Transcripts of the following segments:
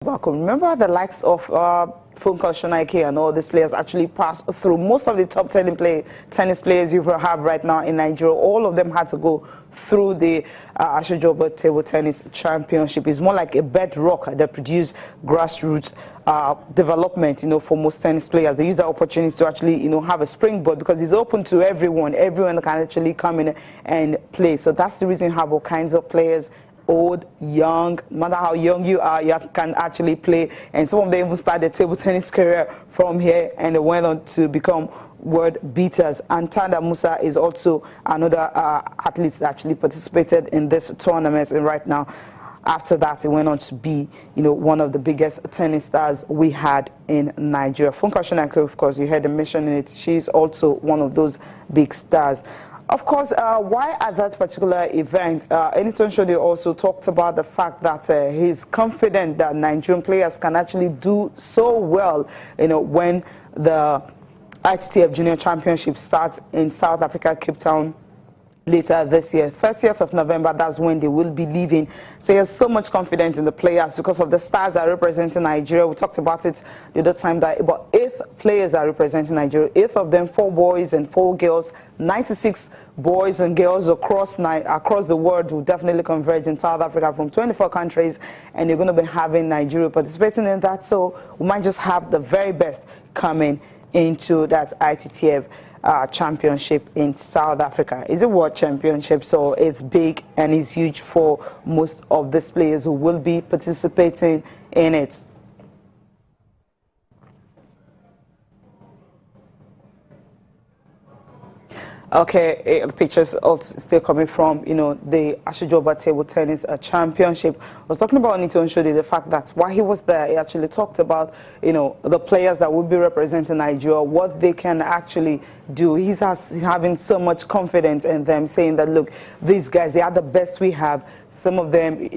Remember the likes of Funke Shonaike and all these players actually passed through. Most of the top tennis players you have right now in Nigeria, all of them had to go through the Asoju Table Tennis Championship. It's more like a bedrock that produce grassroots development, for most tennis players. They use that opportunity to actually, have a springboard because it's open to everyone. Everyone can actually come in and play. So that's the reason you have all kinds of players, old, young, no matter how young you are, you can actually play. And some of them even started table tennis career from here and they went on to become world beaters. And Tanda Musa is also another athlete that actually participated in this tournament. And right now, after that, he went on to be, one of the biggest tennis stars we had in Nigeria. Funke Shonaike, of course, you heard the mention in it. She's also one of those big stars. Of course, why at that particular event, Eniton Shode also talked about the fact that he's confident that Nigerian players can actually do so well, when the ITTF Junior Championship starts in South Africa, Cape Town, later this year. 30th of November, that's when they will be leaving. So he has so much confidence in the players because of the stars that are representing Nigeria. We talked about it the other time that about 8 players are representing Nigeria. 8 of them, 4 boys and 4 girls. 96 boys and girls across the world will definitely converge in South Africa from 24 countries, and you're going to be having Nigeria participating in that. So we might just have the very best coming into that ITTF championship in South Africa. It's a world championship, so it's big and it's huge for most of these players who will be participating in it. Okay, the pictures also still coming from, the Asoju Table Tennis Championship. I was talking about Eniton Shode, the fact that while he was there, he actually talked about, the players that will be representing Nigeria, what they can actually do. He's having so much confidence in them, saying that, look, these guys, they are the best we have. Some of them,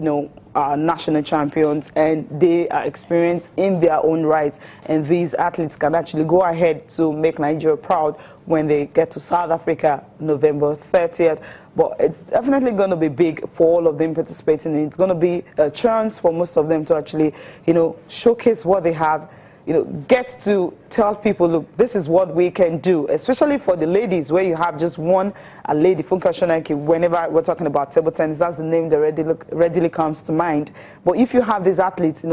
are national champions and they are experienced in their own right. And these athletes can actually go ahead to make Nigeria proud when they get to South Africa November 30th. But it's definitely going to be big for all of them participating. It's going to be a chance for most of them to actually, showcase what they have. Get to tell people, look, this is what we can do, especially for the ladies, where you have just one lady, Funke Shonaike. Whenever we're talking about table tennis, that's the name that readily comes to mind. But if you have these athletes,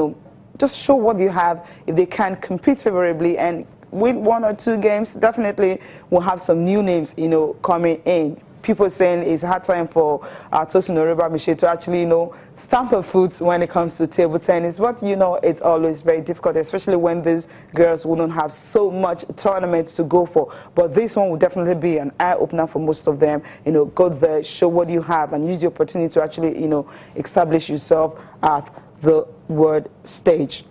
just show what you have. If they can compete favorably and win 1 or 2 games, definitely we'll have some new names, coming in. People saying it's a hard time for Tosin Oreba to actually, stamp her foot when it comes to table tennis. But, it's always very difficult, especially when these girls wouldn't have so much tournaments to go for. But this one will definitely be an eye-opener for most of them. Go there, show what you have, and use the opportunity to actually, establish yourself at the world stage.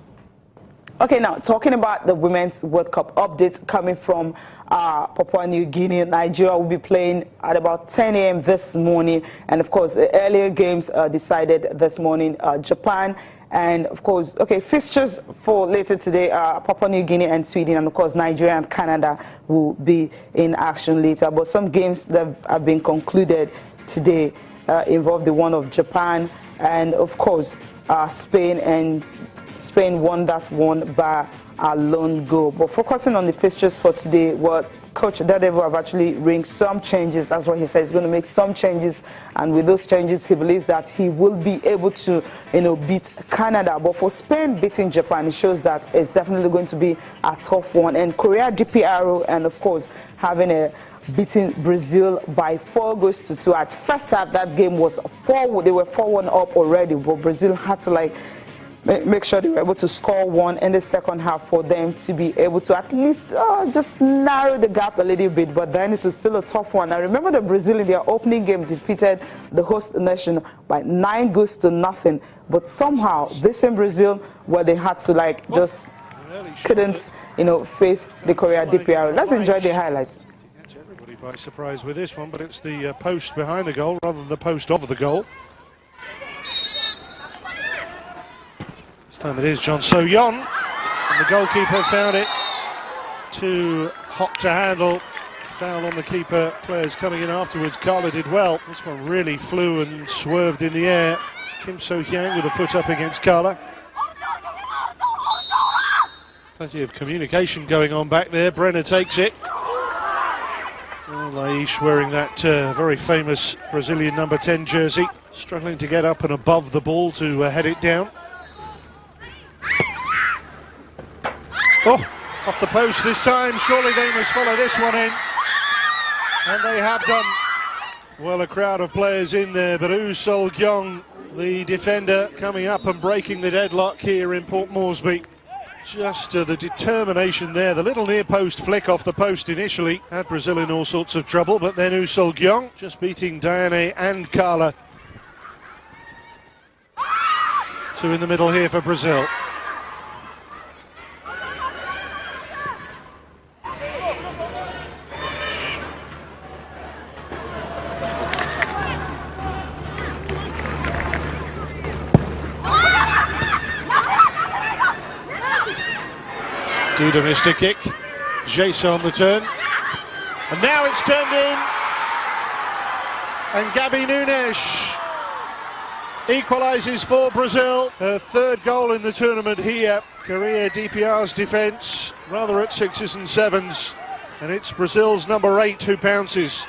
Okay, now talking about the Women's World Cup updates coming from Papua New Guinea. Nigeria will be playing at about 10 a.m. this morning. And of course, the earlier games decided this morning, Japan. And of course, fixtures for later today, Papua New Guinea and Sweden. And of course, Nigeria and Canada will be in action later. But some games that have been concluded today involve the one of Japan and of course, Spain. And Spain won that one by a lone goal. But focusing on the fixtures for today, Coach Daredevil have actually made some changes. That's what he says. He's going to make some changes, and with those changes, he believes that he will be able to, beat Canada. But for Spain beating Japan, it shows that it's definitely going to be a tough one. And Korea DPRO, and of course, having beating Brazil by 4-2. At first half, that game was 4. They were 4-1 up already, but Brazil had to make sure they were able to score 1 in the second half for them to be able to at least just narrow the gap a little bit. But then it was still a tough one. I remember the Brazil in their opening game defeated the host nation by 9-0. But somehow this in Brazil, where they had to just couldn't face the Korea DPR. Let's enjoy the highlights. Catch everybody by surprise with this one, but it's the post behind the goal rather than the post of the goal. This time it is John So-Yon, and the goalkeeper found it too hot to handle. Foul on the keeper, players coming in afterwards. Carla did well. This one really flew and swerved in the air. Kim So-Hyang with a foot up against Carla. Plenty of communication going on back there. Brenner takes it. Well, Laish wearing that very famous Brazilian number 10 jersey, struggling to get up and above the ball to head it down. Oh, off the post this time. Surely they must follow this one in. And they have done. Well, a crowd of players in there, but Asoju, the defender, coming up and breaking the deadlock here in Port Moresby. Just the determination there. The little near post flick off the post initially had Brazil in all sorts of trouble, but then Asoju just beating Diane and Carla. Two in the middle here for Brazil. Duda missed a kick. Jason on the turn. And now it's turned in. And Gabi Nunes equalises for Brazil. Her third goal in the tournament here. Korea DPR's defence rather at 6s and 7s. And it's Brazil's number 8 who pounces.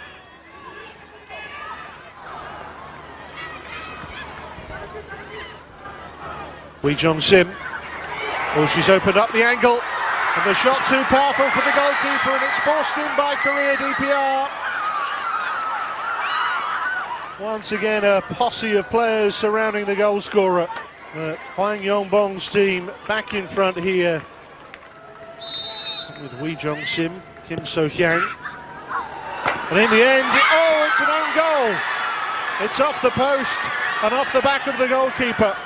Wee Jong Sim. Oh, she's opened up the angle. And the shot too powerful for the goalkeeper, and it's forced in by Korea DPR. Once again, a posse of players surrounding the goal scorer. Hwang Yongbong's team back in front here with Wee Jong Sim, Kim So Hyang. And in the end, oh, it's an own goal. It's off the post and off the back of the goalkeeper.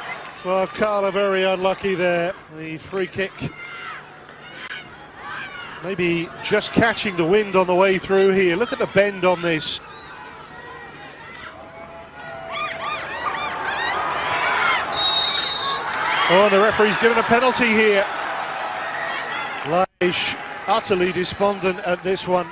Well, Carla very unlucky there. The free kick maybe just catching the wind on the way through here. Look at the bend on this. Oh, the referee's given a penalty here. Laish utterly despondent at this one.